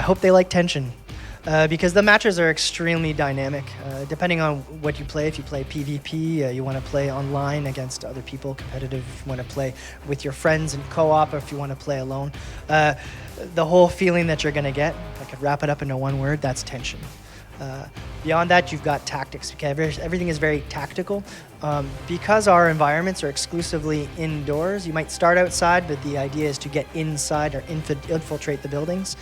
I hope they like tension. Because the matches are extremely dynamic. Depending on what you play, if you play PvP, you want to play online against other people, competitive, if you want to play with your friends in co-op, or if you want to play alone. The whole feeling that you're going to get, if I could wrap it up into one word, that's tension. Beyond that, you've got tactics. Okay? Everything is very tactical. Because our environments are exclusively indoors, you might start outside, but the idea is to get inside or infiltrate the buildings.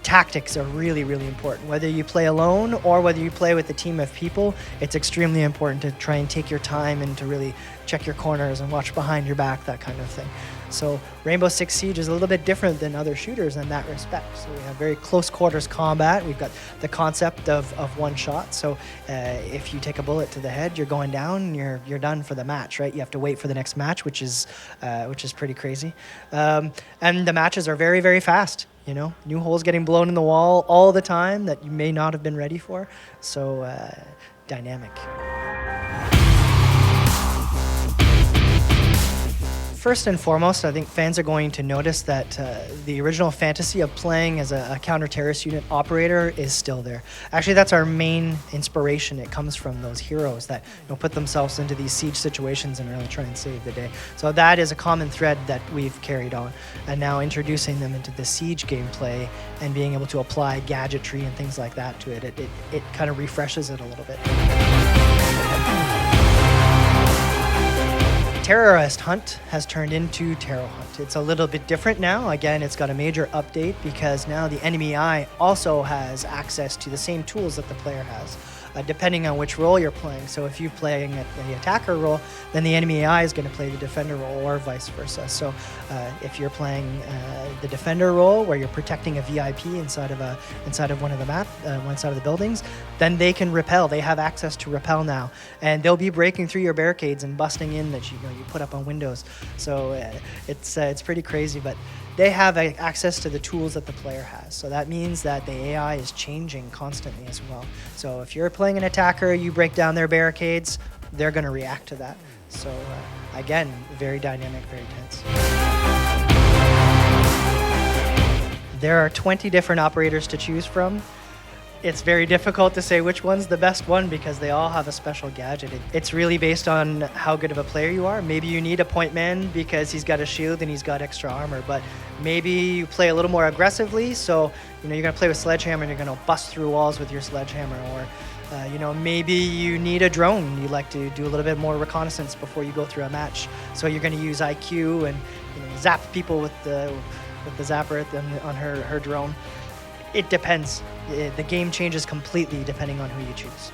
Tactics are really, really important. Whether you play alone or whether you play with a team of people, it's extremely important to try and take your time and to really check your corners and watch behind your back, that kind of thing. So Rainbow Six Siege is a little bit different than other shooters in that respect. So we have very close quarters combat. We've got the concept of one shot. So if you take a bullet to the head, you're going down, you're done for the match, right? You have to wait for the next match, which is pretty crazy. And the matches are very, very fast. You know, new holes getting blown in the wall all the time that you may not have been ready for. So dynamic. First and foremost, I think fans are going to notice that the original fantasy of playing as a counter-terrorist unit operator is still there. Actually, that's our main inspiration. It comes from those heroes that put themselves into these siege situations and really try and save the day. So that is a common thread that we've carried on. And now introducing them into the siege gameplay and being able to apply gadgetry and things like that to it, it kind of refreshes it a little bit. Terrorist Hunt has turned into Terror Hunt. It's a little bit different now. Again, it's got a major update because now the enemy eye also has access to the same tools that the player has, depending on which role you're playing. So if you're playing the attacker role, then the enemy eye is going to play the defender role, or vice versa. So if you're playing the defender role, where you're protecting a VIP inside of one of the map, one side of the buildings, then they can repel. They have access to repel now, and they'll be breaking through your barricades and busting in that you put up on windows. So it's pretty crazy, but they have access to the tools that the player has. So that means that the AI is changing constantly as well. So if you're playing an attacker, you break down their barricades, they're going to react to that. So again, very dynamic, very tense. There are 20 different operators to choose from. It's very difficult to say which one's the best one because they all have a special gadget. It's really based on how good of a player you are. Maybe you need a point man because he's got a shield and he's got extra armor, but maybe you play a little more aggressively, so you're going to play with sledgehammer and you're going to bust through walls with your sledgehammer, or maybe you need a drone. You like to do a little bit more reconnaissance before you go through a match, so you're going to use IQ and zap people with the zapper on her drone. It depends. The game changes completely depending on who you choose.